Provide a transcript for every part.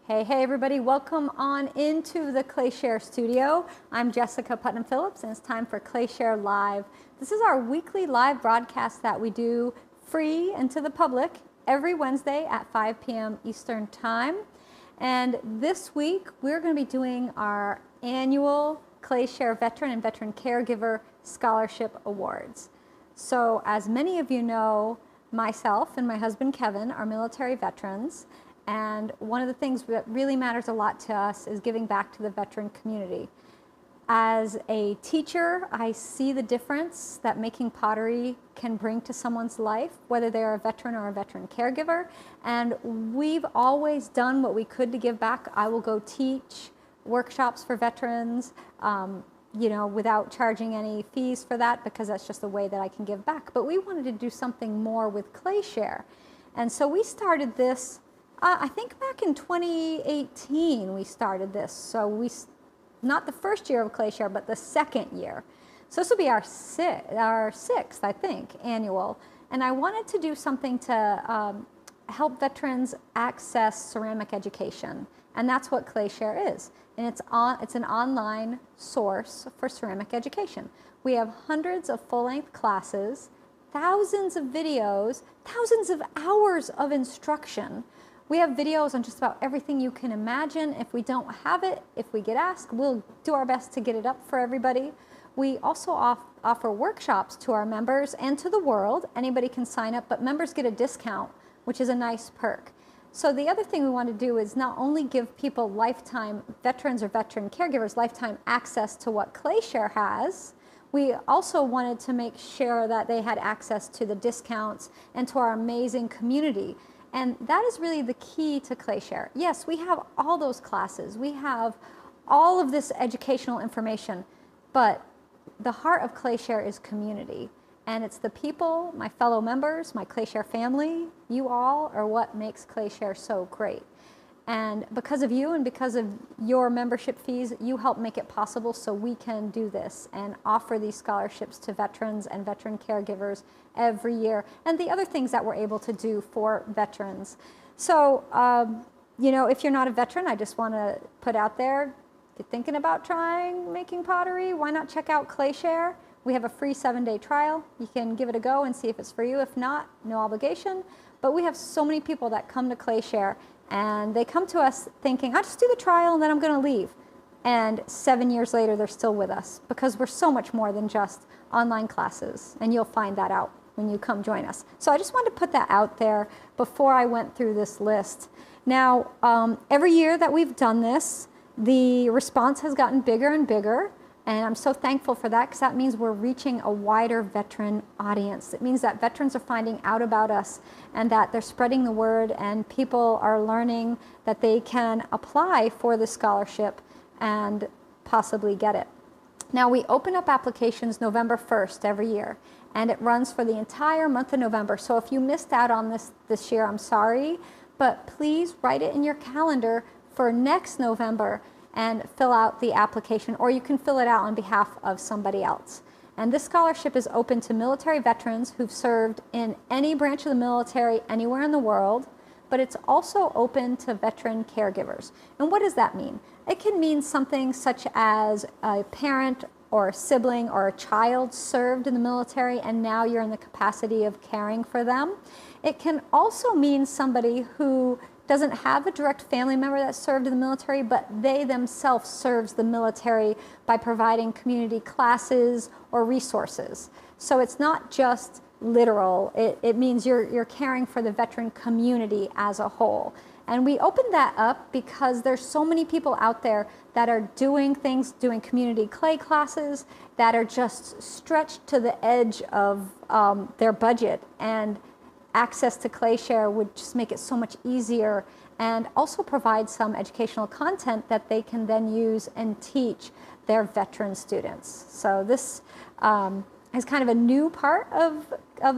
Hey everybody, welcome on into the ClayShare studio. I'm Jessica Putnam-Phillips and it's time for ClayShare Live. This is our weekly live broadcast that we do free and to the public every Wednesday at 5 p.m. Eastern Time. And this week we're going to be doing our annual ClayShare Veteran and Veteran Caregiver Scholarship Awards. So as many of you know, myself and my husband Kevin are military veterans. And one of the things that really matters a lot to us is giving back to the veteran community. As a teacher, I see the difference that making pottery can bring to someone's life, whether they're a veteran or a veteran caregiver. And we've always done what we could to give back. I will go teach workshops for veterans, without charging any fees for that, because that's just the way that I can give back. But we wanted to do something more with ClayShare. And so we started this I think back in 2018 we started this. So not the first year of ClayShare, but the second year. So this will be our sixth, I think, annual. And I wanted to do something to help veterans access ceramic education. And that's what ClayShare is. And it's an online source for ceramic education. We have hundreds of full-length classes, thousands of videos, thousands of hours of instruction. We have videos on just about everything you can imagine. If we don't have it, if we get asked, we'll do our best to get it up for everybody. We also offer workshops to our members and to the world. Anybody can sign up, but members get a discount, which is a nice perk. So the other thing we want to do is not only give people lifetime, veterans or veteran caregivers, lifetime access to what ClayShare has, we also wanted to make sure that they had access to the discounts and to our amazing community. And that is really the key to ClayShare. Yes, we have all those classes. We have all of this educational information, but the heart of ClayShare is community. And it's the people, my fellow members, my ClayShare family, you all are what makes ClayShare so great. And because of you and because of your membership fees, you help make it possible so we can do this and offer these scholarships to veterans and veteran caregivers every year. And the other things that we're able to do for veterans. So, if you're not a veteran, I just want to put out there, if you're thinking about trying making pottery, why not check out ClayShare? We have a free 7-day trial. You can give it a go and see if it's for you. If not, no obligation. But we have so many people that come to ClayShare and they come to us thinking, I'll just do the trial and then I'm going to leave. And 7 years later, they're still with us because we're so much more than just online classes. And you'll find that out when you come join us. So I just wanted to put that out there before I went through this list. Now, every year that we've done this, the response has gotten bigger and bigger. And I'm so thankful for that because that means we're reaching a wider veteran audience. It means that veterans are finding out about us and that they're spreading the word and people are learning that they can apply for the scholarship and possibly get it. Now we open up applications November 1st every year and it runs for the entire month of November. So if you missed out on this year, I'm sorry, but please write it in your calendar for next November and fill out the application, or you can fill it out on behalf of somebody else. And this scholarship is open to military veterans who've served in any branch of the military anywhere in the world, but it's also open to veteran caregivers. And what does that mean? It can mean something such as a parent or a sibling or a child served in the military and now you're in the capacity of caring for them. It can also mean somebody who doesn't have a direct family member that served in the military, but they themselves serves the military by providing community classes or resources. So it's not just literal, it means you're caring for the veteran community as a whole. And we opened that up because there's so many people out there that are doing community clay classes that are just stretched to the edge of their budget, and access to ClayShare would just make it so much easier and also provide some educational content that they can then use and teach their veteran students. So this is kind of a new part of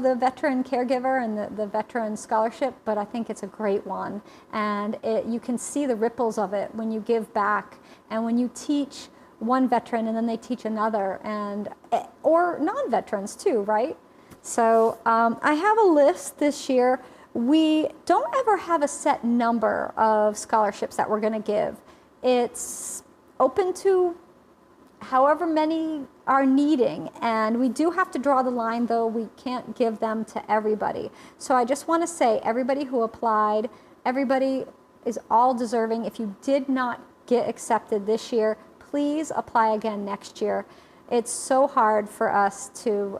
the veteran caregiver and the veteran scholarship, but I think it's a great one. And you can see the ripples of it when you give back and when you teach one veteran and then they teach another, or non-veterans too, right? So I have a list this year We don't ever have a set number of scholarships that we're going to give. It's open to however many are needing, and we do have to draw the line, though we can't give them to everybody. So I just want to say, everybody who applied, everybody is all deserving. If you did not get accepted this year, please apply again next year. It's so hard for us to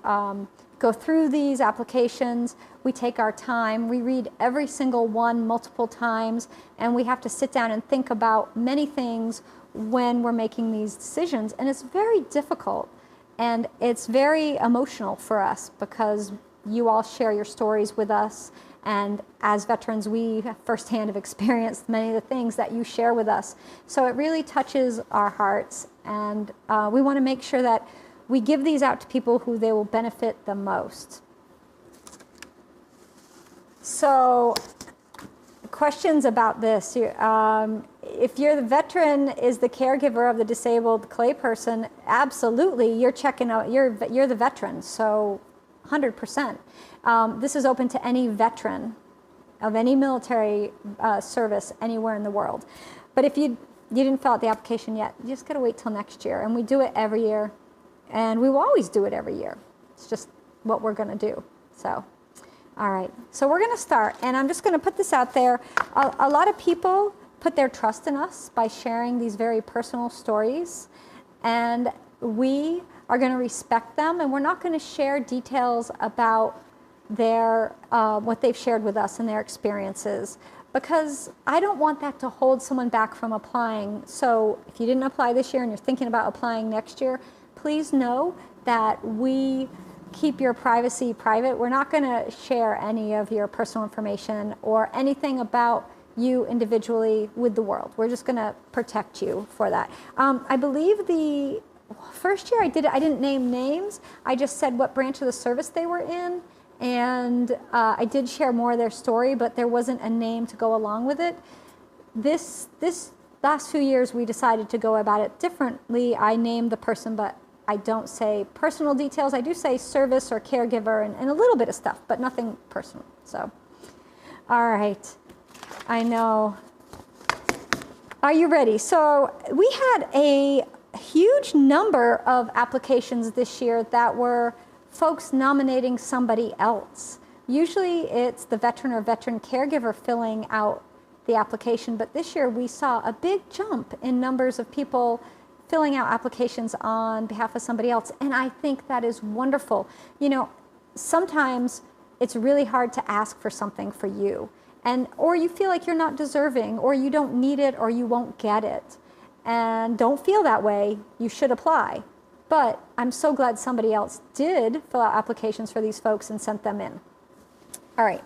go through these applications. We take our time, we read every single one multiple times, and we have to sit down and think about many things when we're making these decisions. And it's very difficult, and it's very emotional for us because you all share your stories with us, and as veterans we firsthand have experienced many of the things that you share with us. So it really touches our hearts, and we want to make sure that we give these out to people who they will benefit the most. So questions about this. If you're the veteran is the caregiver of the disabled Clay person, absolutely, you're checking out, you're the veteran, so 100%. This is open to any veteran of any military service anywhere in the world. But if you didn't fill out the application yet, you just got to wait till next year. And we do it every year, and we will always do it every year. It's just what we're going to do. So, all right. So we're going to start, and I'm just going to put this out there. A lot of people put their trust in us by sharing these very personal stories, and we are going to respect them, and we're not going to share details about their what they've shared with us and their experiences, because I don't want that to hold someone back from applying. So if you didn't apply this year and you're thinking about applying next year, please know that we keep your privacy private. We're not going to share any of your personal information or anything about you individually with the world. We're just going to protect you for that. I believe the first year I didn't name names. I just said what branch of the service they were in, and I did share more of their story, but there wasn't a name to go along with it. This last few years we decided to go about it differently. I named the person, but I don't say personal details. I do say service or caregiver and a little bit of stuff, but nothing personal. So, all right. I know. Are you ready? So we had a huge number of applications this year that were folks nominating somebody else. Usually it's the veteran or veteran caregiver filling out the application, but this year we saw a big jump in numbers of people filling out applications on behalf of somebody else, and I think that is wonderful. You know, sometimes it's really hard to ask for something for you, or you feel like you're not deserving, or you don't need it, or you won't get it. And don't feel that way, you should apply. But I'm so glad somebody else did fill out applications for these folks and sent them in. All right.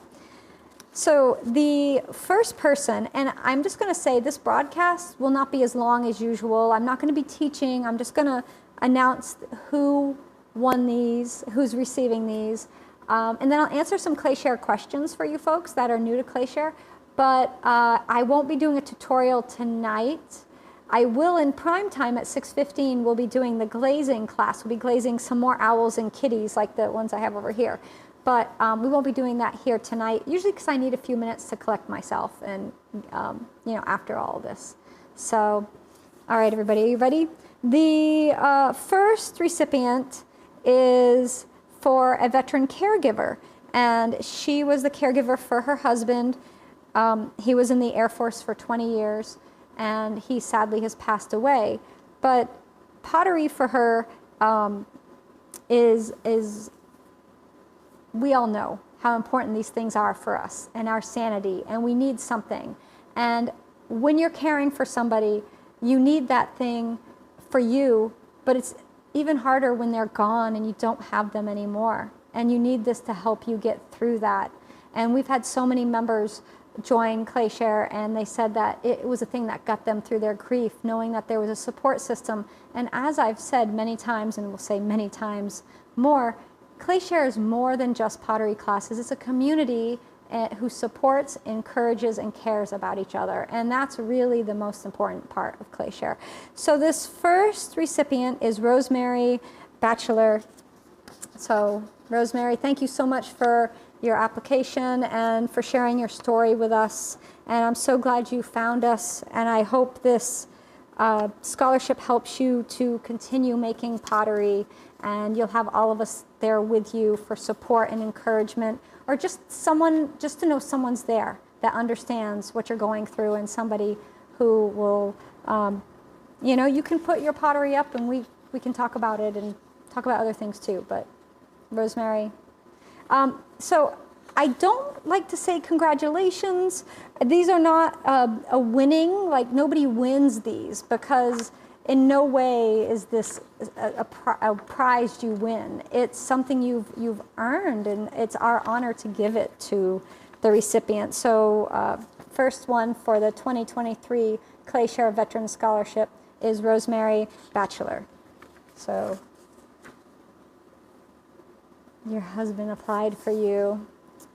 So the first person, and I'm just going to say this broadcast will not be as long as usual. I'm not going to be teaching. I'm just going to announce who won these, who's receiving these. And then I'll answer some ClayShare questions for you folks that are new to ClayShare. But I won't be doing a tutorial tonight. I will in prime time at 6:15, we'll be doing the glazing class. We'll be glazing some more owls and kitties like the ones I have over here. But we won't be doing that here tonight, usually because I need a few minutes to collect myself and, you know, after all of this. So, all right, everybody, are you ready? The first recipient is for a veteran caregiver, and she was the caregiver for her husband. He was in the Air Force for 20 years, and he sadly has passed away. But pottery for her is we all know how important these things are for us and our sanity, and we need something. And when you're caring for somebody, you need that thing for you, but it's even harder when they're gone and you don't have them anymore. And you need this to help you get through that. And we've had so many members join ClayShare, and they said that it was a thing that got them through their grief, knowing that there was a support system. And as I've said many times, and will say many times more, ClayShare is more than just pottery classes. It's a community who supports, encourages, and cares about each other. And that's really the most important part of ClayShare. So this first recipient is Rosemary Batchelor. So Rosemary, thank you so much for your application and for sharing your story with us. And I'm so glad you found us, and I hope this scholarship helps you to continue making pottery, and you'll have all of us there with you for support and encouragement, or just to know someone's there that understands what you're going through, and somebody who will, you can put your pottery up and we can talk about it and talk about other things too. But Rosemary, so I don't like to say congratulations. These are not a winning, like nobody wins these, because in no way is this a prize you win. It's something you've earned, and it's our honor to give it to the recipient. So first one for the 2023 ClayShare Veteran Scholarship is Rosemary Batchelor. So your husband applied for you.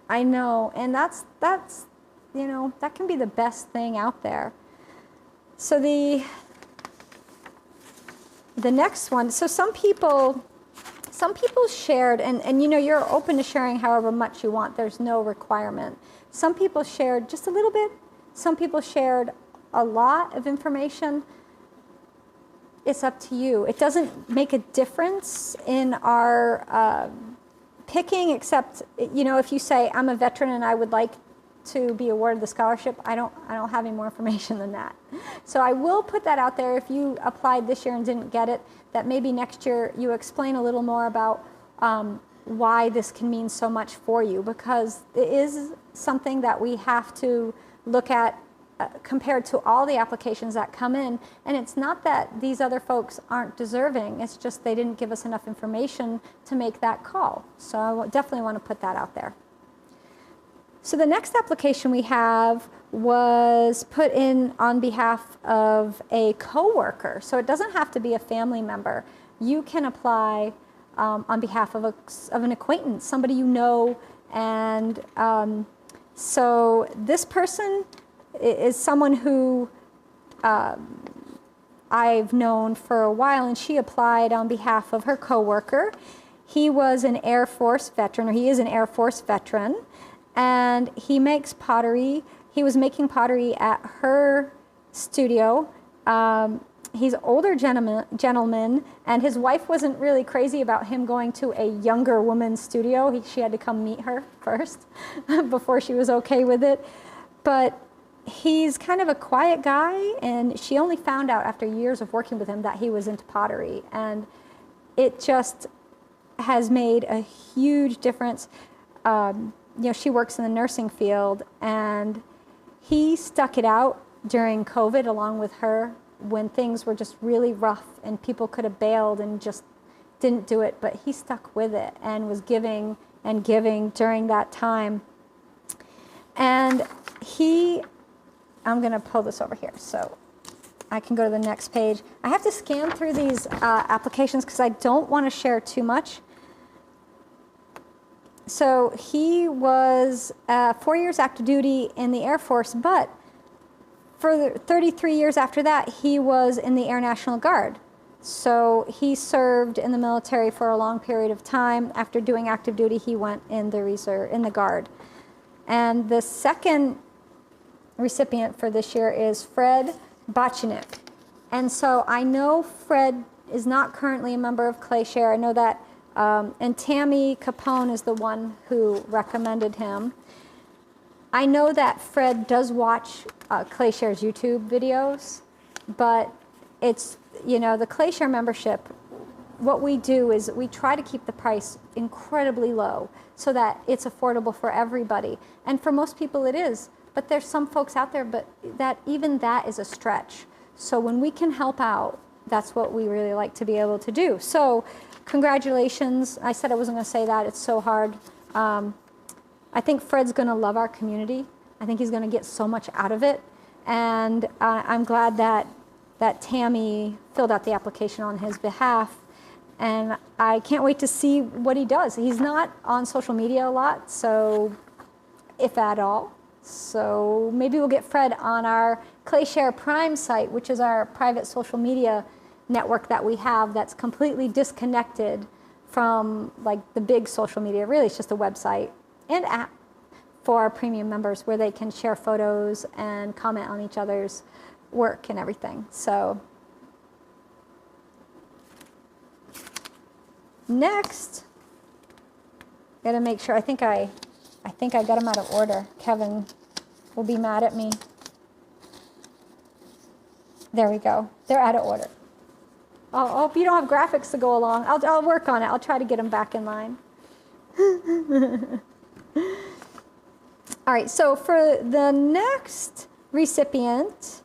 I know, and that's that can be the best thing out there. So the next one, so some people shared, and you're open to sharing however much you want. There's no requirement. Some people shared just a little bit. Some people shared a lot of information. It's up to you. It doesn't make a difference in our picking, except if you say I'm a veteran and I would like to be awarded the scholarship, I don't have any more information than that. So I will put that out there. If you applied this year and didn't get it, that maybe next year you explain a little more about why this can mean so much for you, because it is something that we have to look at compared to all the applications that come in. And it's not that these other folks aren't deserving, it's just they didn't give us enough information to make that call. So I definitely want to put that out there. So the next application we have was put in on behalf of a coworker. So it doesn't have to be a family member. You can apply on behalf of an acquaintance, somebody you know. And so this person is someone who I've known for a while, and she applied on behalf of her coworker. He was an Air Force veteran, or he is an Air Force veteran, and he makes pottery. He was making pottery at her studio. He's an older gentleman, and his wife wasn't really crazy about him going to a younger woman's studio. She had to come meet her first before she was okay with it. But he's kind of a quiet guy, and she only found out after years of working with him that he was into pottery, and it just has made a huge difference. She works in the nursing field, and he stuck it out during COVID along with her when things were just really rough and people could have bailed and just didn't do it, but he stuck with it and was giving and giving during that time. And I'm going to pull this over here so I can go to the next page. I have to scan through these applications because I don't want to share too much. So he was 4 years active duty in the Air Force, but for 33 years after that, he was in the Air National Guard. So he served in the military for a long period of time. After doing active duty, he went in the Guard. And the second recipient for this year is Fred Botchinick. And so I know Fred is not currently a member of ClayShare. I know that, and Tammy Capone is the one who recommended him. I know that Fred does watch ClayShare's YouTube videos, but it's, the ClayShare membership, what we do is we try to keep the price incredibly low so that it's affordable for everybody. And for most people it is, but there's some folks out there, but even that is a stretch. So when we can help out, that's what we really like to be able to do. So congratulations. I said I wasn't going to say that. It's so hard. I think Fred's going to love our community. I think he's going to get so much out of it. And I'm glad that Tammy filled out the application on his behalf. And I can't wait to see what he does. He's not on social media a lot, so if at all. So maybe we'll get Fred on our ClayShare Prime site, which is our private social media network that we have that's completely disconnected from like the big social media. Really, it's just a website. and app for our premium members where they can share photos and comment on each other's work and everything. So next, gotta make sure, I think I got them out of order. Kevin will be mad at me. There we go. They're out of order. Oh, if you don't have graphics to go along, I'll work on it. I'll try to get them back in line. All right, so for the next recipient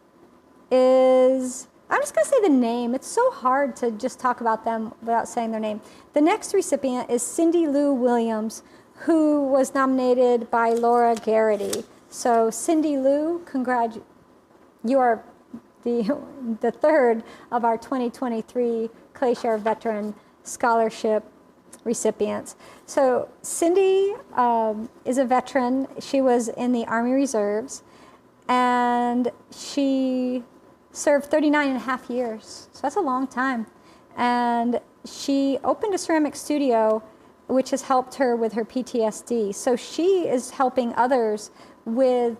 is, I'm just going to say the name. It's so hard to just talk about them without saying their name. The next recipient is Cindy Lou Williams, who was nominated by Laura Garrity. So Cindy Lou, you are the third of our 2023 ClayShare Veteran Scholarship recipients. So Cindy is a veteran. She was in the Army Reserves, and she served 39 and a half years. So that's a long time. And she opened a ceramic studio, which has helped her with her PTSD. So she is helping others with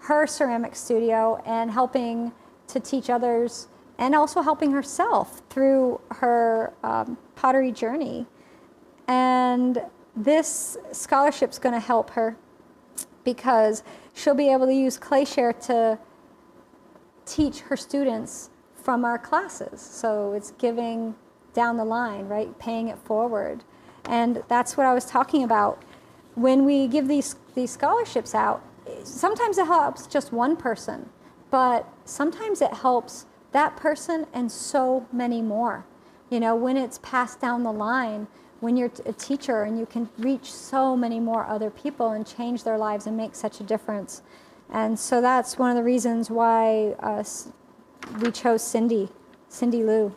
her ceramic studio and helping to teach others, and also helping herself through her pottery journey. And this scholarship's going to help her because she'll be able to use ClayShare to teach her students from our classes. So it's giving down the line, right? Paying it forward. And that's what I was talking about. When we give these scholarships out, sometimes it helps just one person, but sometimes it helps that person and so many more. You know, when it's passed down the line, when you're a teacher and you can reach so many more other people and change their lives and make such a difference. And so that's one of the reasons why we chose Cindy Lou.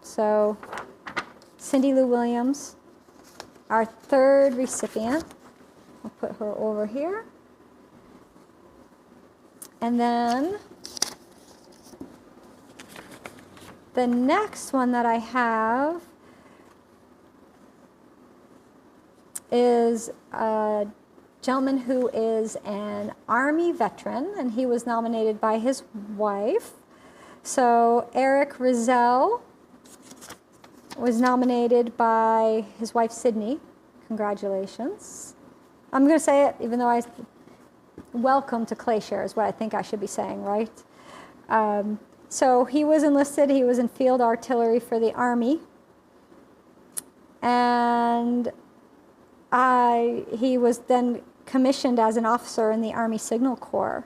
So Cindy Lou Williams, our third recipient. I'll put her over here. And then the next one that I have is a gentleman who is an Army veteran, and he was nominated by his wife. So Eric Rizal was nominated by his wife, Sydney. Congratulations. I'm going to say it, even though welcome to ClayShare is what I think I should be saying, right? So he was enlisted. He was in field artillery for the Army. And he was then commissioned as an officer in the Army Signal Corps.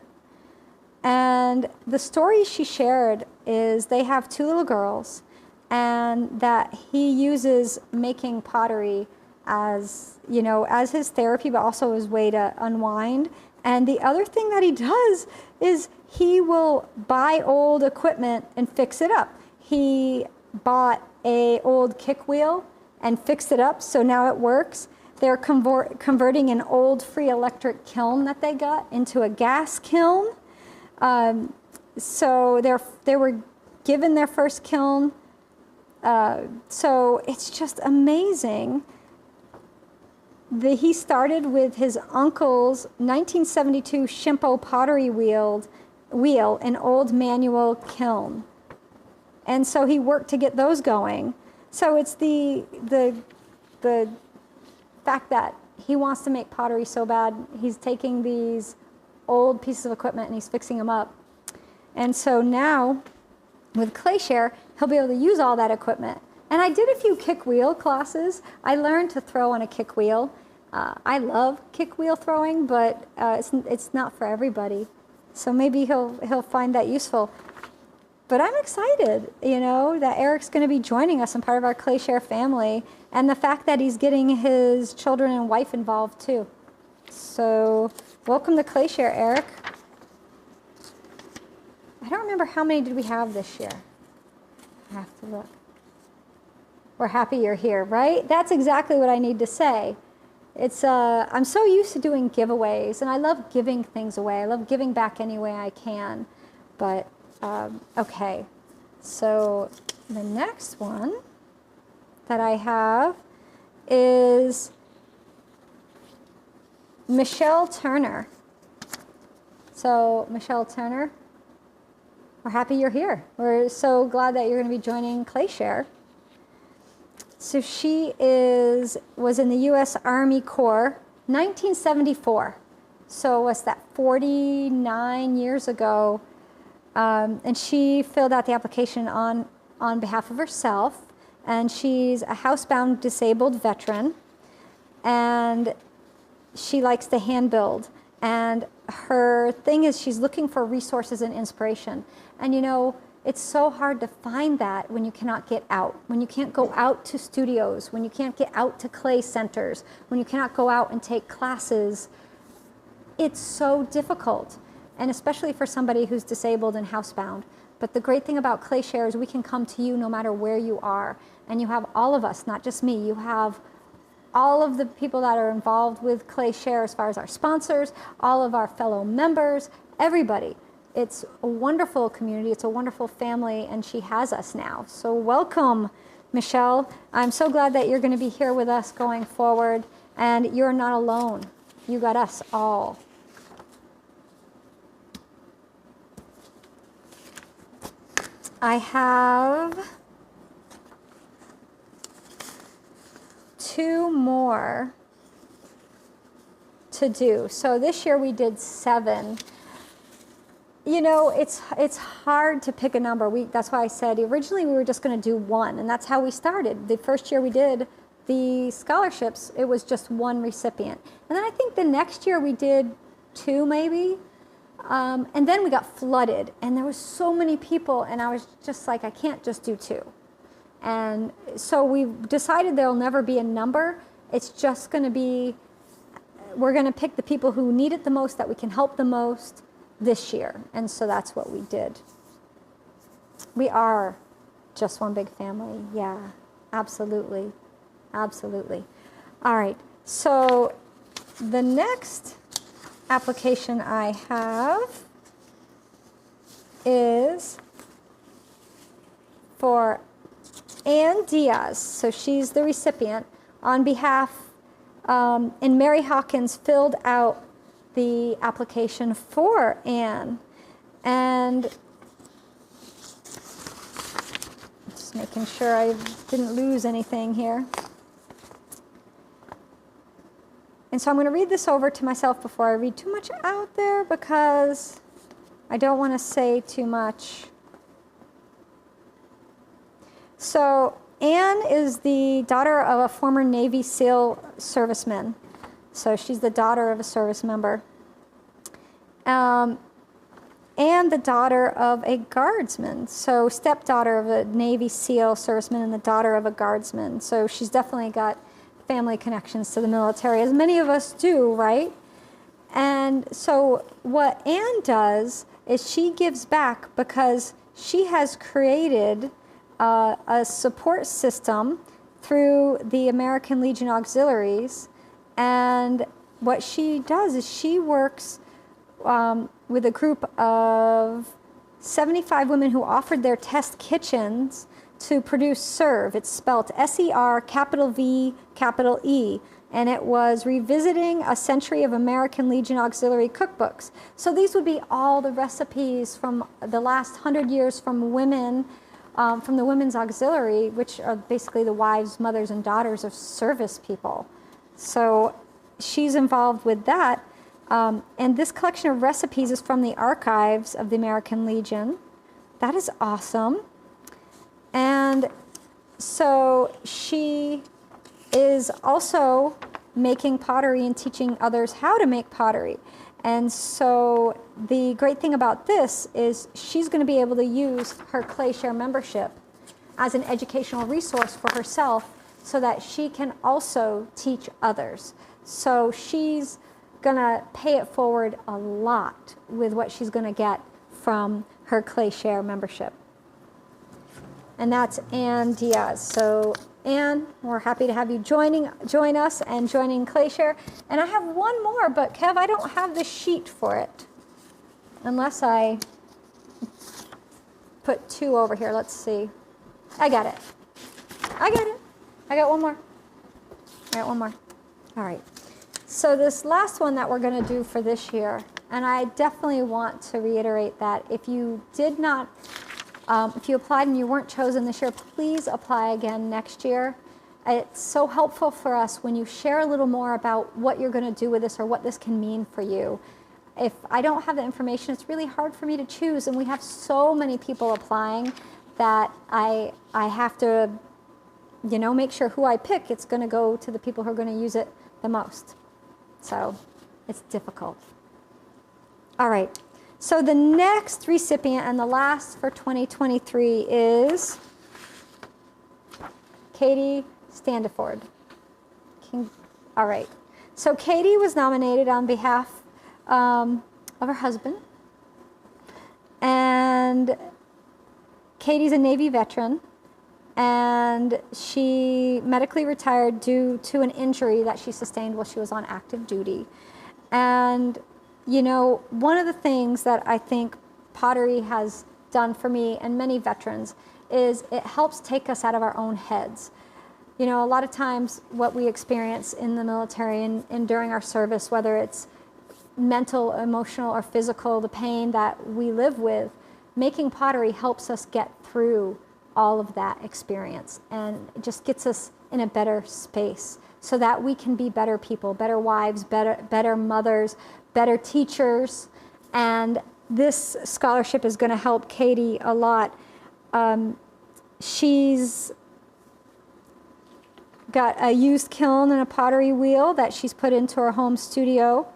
And the story she shared is they have two little girls, and that he uses making pottery as, you know, as his therapy, but also his way to unwind. And the other thing that he does is he will buy old equipment and fix it up. He bought an old kick wheel and fixed it up, so now it works. They're converting an old free electric kiln that they got into a gas kiln. So they were given their first kiln. So it's just amazing. He started with his uncle's 1972 Shimpo pottery wheel, an old manual kiln. And so he worked to get those going. So it's the fact that he wants to make pottery so bad, he's taking these old pieces of equipment and he's fixing them up. And so now, with ClayShare, he'll be able to use all that equipment. And I did a few kick wheel classes. I learned to throw on a kick wheel. I love kick wheel throwing, but it's not for everybody. So maybe he'll find that useful. But I'm excited, you know, that Eric's going to be joining us and part of our ClayShare family, and the fact that he's getting his children and wife involved too. So welcome to ClayShare, Eric. I don't remember how many did we have this year. I have to look. We're happy you're here, right? That's exactly what I need to say. It's I'm so used to doing giveaways, and I love giving things away. I love giving back any way I can. But okay, so the next one that I have is Michelle Turner. So Michelle Turner, we're happy you're here. We're so glad that you're going to be joining ClayShare. So she was in the U.S. Army Corps, 1974. So what's that, 49 years ago? And she filled out the application on behalf of herself. And she's a housebound disabled veteran. And she likes to hand build. And her thing is she's looking for resources and inspiration. And you know, it's so hard to find that when you cannot get out, when you can't go out to studios, when you can't get out to clay centers, when you cannot go out and take classes. It's so difficult, and especially for somebody who's disabled and housebound. But the great thing about ClayShare is we can come to you no matter where you are. And you have all of us, not just me, you have all of the people that are involved with ClayShare as far as our sponsors, all of our fellow members, everybody. It's a wonderful community, it's a wonderful family, and she has us now. So welcome, Michelle. I'm so glad that you're going to be here with us going forward, and you're not alone. You got us all. I have 2 more to do. So this year we did 7. You know, it's hard to pick a number. That's why I said originally we were just going to do 1, and that's how we started. The first year we did the scholarships, it was just 1 recipient. And then I think the next year we did 2 maybe. And then we got flooded, and there was so many people, and I was just like, I can't just do 2. And so we decided there'll never be a number. It's just going to be, we're going to pick the people who need it the most, that we can help the most this year. And so that's what we did. We are just one big family. Yeah, absolutely. Absolutely. All right. So the next application I have is for Ann Diaz. So she's the recipient on behalf, and Mary Hawkins filled out the application for Ann. And just making sure I didn't lose anything here. And so I'm going to read this over to myself before I read too much out there, because I don't want to say too much. So Ann is the daughter of a former Navy SEAL serviceman. So she's the daughter of a service member. And the daughter of a guardsman. So stepdaughter of a Navy SEAL serviceman and the daughter of a guardsman. So she's definitely got family connections to the military, as many of us do, right? And so what Ann does is she gives back because she has created a support system through the American Legion Auxiliaries. And what she does is she works with a group of 75 women who offered their test kitchens to produce SERVE. It's spelled S-E-R, capital V, capital E. And it was revisiting a century of American Legion Auxiliary cookbooks. So these would be all the recipes from the last 100 years from women, from the Women's Auxiliary, which are basically the wives, mothers, and daughters of service people. So she's involved with that. And this collection of recipes is from the archives of the American Legion. That is awesome. And so she is also making pottery and teaching others how to make pottery. And so the great thing about this is she's going to be able to use her ClayShare membership as an educational resource for herself so that she can also teach others. So she's going to pay it forward a lot with what she's going to get from her ClayShare membership. And that's Ann Diaz. So Ann, we're happy to have you join us and joining ClayShare. And I have one more, but Kev, I don't have the sheet for it. Unless I put 2 over here. Let's see. I got it. I got one more. I got one more. All right. So this last one that we're going to do for this year, and I definitely want to reiterate that if you did not, if you applied and you weren't chosen this year, please apply again next year. It's so helpful for us when you share a little more about what you're going to do with this or what this can mean for you. If I don't have the information, it's really hard for me to choose, and we have so many people applying that I have to, you know, make sure who I pick, it's going to go to the people who are going to use it the most. So it's difficult. All right. So the next recipient and the last for 2023 is Katie Standiford. All right. So Katie was nominated on behalf of her husband. And Katie's a Navy veteran. And she medically retired due to an injury that she sustained while she was on active duty. And, you know, one of the things that I think pottery has done for me and many veterans is it helps take us out of our own heads. You know, a lot of times what we experience in the military and during our service, whether it's mental, emotional, or physical, the pain that we live with, making pottery helps us get through all of that experience, and it just gets us in a better space so that we can be better people, better wives, better mothers, better teachers. And this scholarship is going to help Katie a lot. She's got a used kiln and a pottery wheel that she's put into her home studio,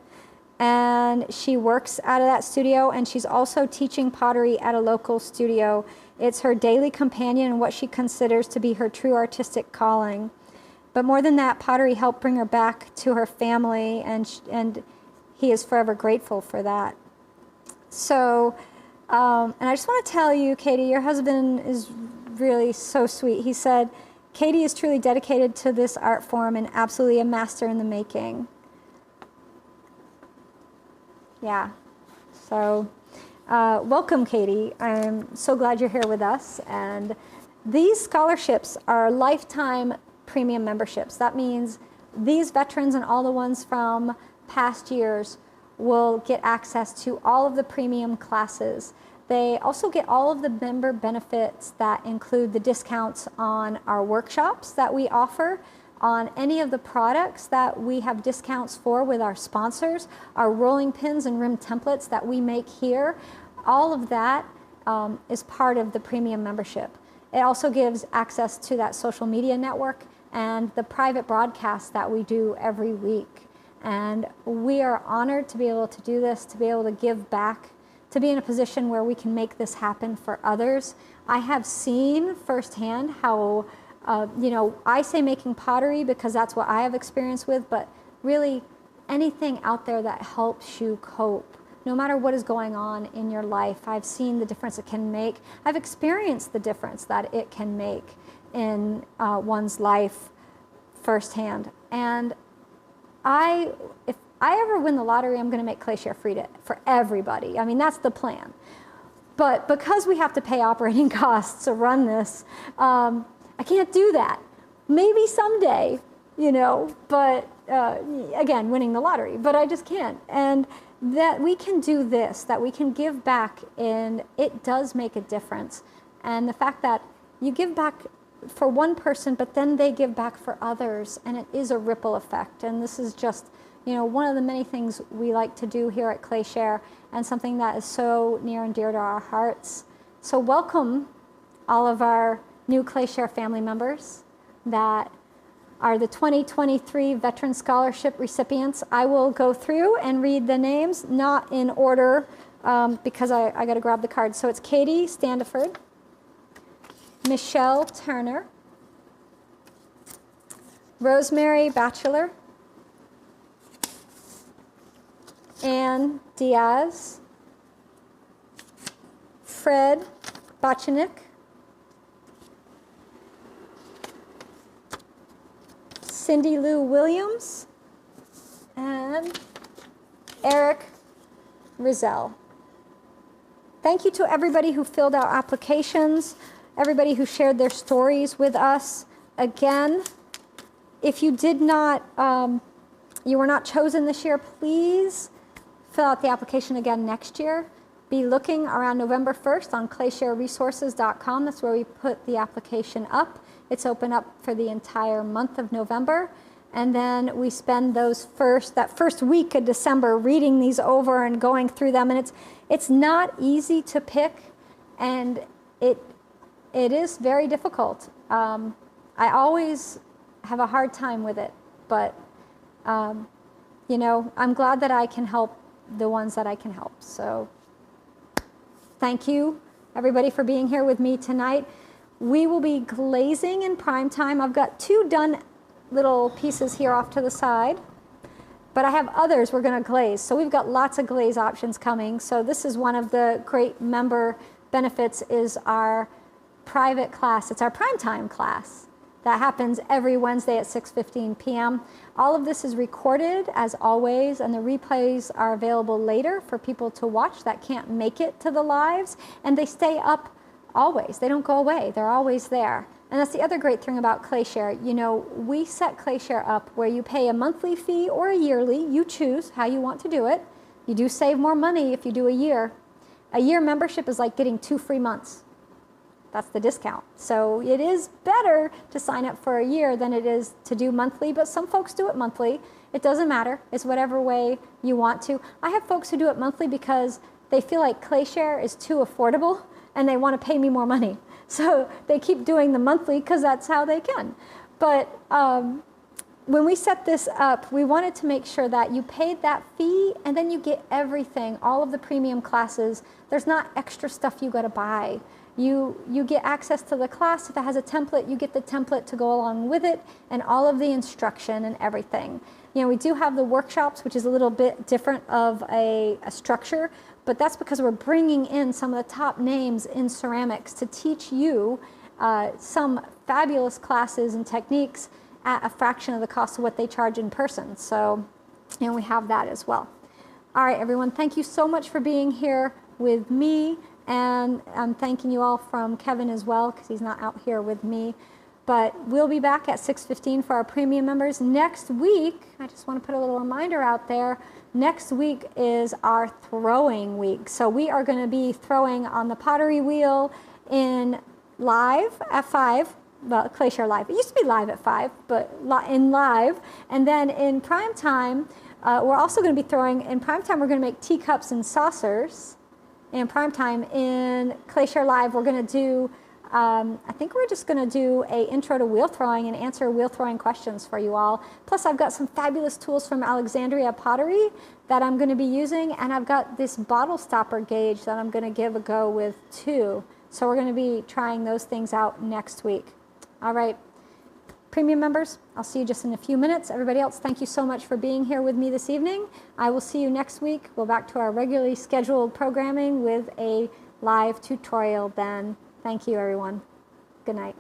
and she works out of that studio, and she's also teaching pottery at a local studio. It's her daily companion and what she considers to be her true artistic calling. But more than that, pottery helped bring her back to her family, and he is forever grateful for that. So, and I just want to tell you, Katie, your husband is really so sweet. He said, Katie is truly dedicated to this art form and absolutely a master in the making. Yeah, so welcome, Katie. I'm so glad you're here with us. And these scholarships are lifetime premium memberships. That means these veterans and all the ones from past years will get access to all of the premium classes. They also get all of the member benefits that include the discounts on our workshops that we offer, on any of the products that we have discounts for with our sponsors, our rolling pins and rim templates that we make here. All of that is part of the premium membership. It also gives access to that social media network and the private broadcasts that we do every week. And we are honored to be able to do this, to be able to give back, to be in a position where we can make this happen for others. I have seen firsthand how you know, I say making pottery because that's what I have experience with, but really anything out there that helps you cope, no matter what is going on in your life. I've seen the difference it can make. I've experienced the difference that it can make in one's life firsthand. And if I ever win the lottery, I'm going to make ClayShare free for everybody. I mean, that's the plan. But because we have to pay operating costs to run this, I can't do that. Maybe someday, you know, but again, winning the lottery, but I just can't. And that we can do this, that we can give back, and it does make a difference. And the fact that you give back for one person, but then they give back for others, and it is a ripple effect. And this is just, you know, one of the many things we like to do here at ClayShare, and something that is so near and dear to our hearts. So welcome all of our new ClayShare family members that are the 2023 Veteran Scholarship recipients. I will go through and read the names, not in order, because I got to grab the card. So it's Katie Standiford, Michelle Turner, Rosemary Batchelor, Ann Diaz, Fred Bachanik, Cindy Lou Williams, and Eric Rizal. Thank you to everybody who filled out applications, everybody who shared their stories with us. Again, if you did not, you were not chosen this year, please fill out the application again next year. Be looking around November 1st on ClayShareResources.com. That's where we put the application up. It's open up for the entire month of November. And then we spend that first week of December reading these over and going through them. And it's not easy to pick, and it is very difficult. I always have a hard time with it, but you know, I'm glad that I can help the ones that I can help. So thank you, everybody, for being here with me tonight. We will be glazing in prime time. I've got 2 done little pieces here off to the side, but I have others we're going to glaze. So we've got lots of glaze options coming. So this is one of the great member benefits, is our private class. It's our primetime class that happens every Wednesday at 6:15 p.m. All of this is recorded, as always, and the replays are available later for people to watch that can't make it to the lives, and they stay up always. They don't go away. They're always there. And that's the other great thing about ClayShare. You know, we set ClayShare up where you pay a monthly fee or a yearly. You choose how you want to do it. You do save more money if you do a year. A year membership is like getting 2 free months. That's the discount. So it is better to sign up for a year than it is to do monthly, but some folks do it monthly. It doesn't matter. It's whatever way you want to. I have folks who do it monthly because they feel like ClayShare is too affordable and they want to pay me more money. So they keep doing the monthly because that's how they can. But when we set this up, we wanted to make sure that you paid that fee and then you get everything, all of the premium classes. There's not extra stuff you got to buy. You get access to the class. If it has a template, you get the template to go along with it, and all of the instruction and everything. You know, we do have the workshops, which is a little bit different of a structure, but that's because we're bringing in some of the top names in ceramics to teach you some fabulous classes and techniques at a fraction of the cost of what they charge in person. So, you know, we have that as well. All right, everyone, thank you so much for being here with me. And I'm thanking you all from Kevin as well, because he's not out here with me. But we'll be back at 6:15 for our premium members. Next week, I just want to put a little reminder out there, next week is our throwing week. So we are going to be throwing on the pottery wheel in live at 5. Well, ClayShare Live. It used to be live at 5, but in live. And then in prime time, we're also going to be throwing, in prime time, we're going to make teacups and saucers. In prime time, in ClayShare Live, we're going to do, I think we're just going to do a intro to wheel throwing and answer wheel throwing questions for you all. Plus, I've got some fabulous tools from Alexandria Pottery that I'm going to be using, and I've got this bottle stopper gauge that I'm going to give a go with too. So we're going to be trying those things out next week. All right, premium members, I'll see you just in a few minutes. Everybody else, thank you so much for being here with me this evening. I will see you next week. We'll back to our regularly scheduled programming with a live tutorial then. Thank you, everyone. Good night.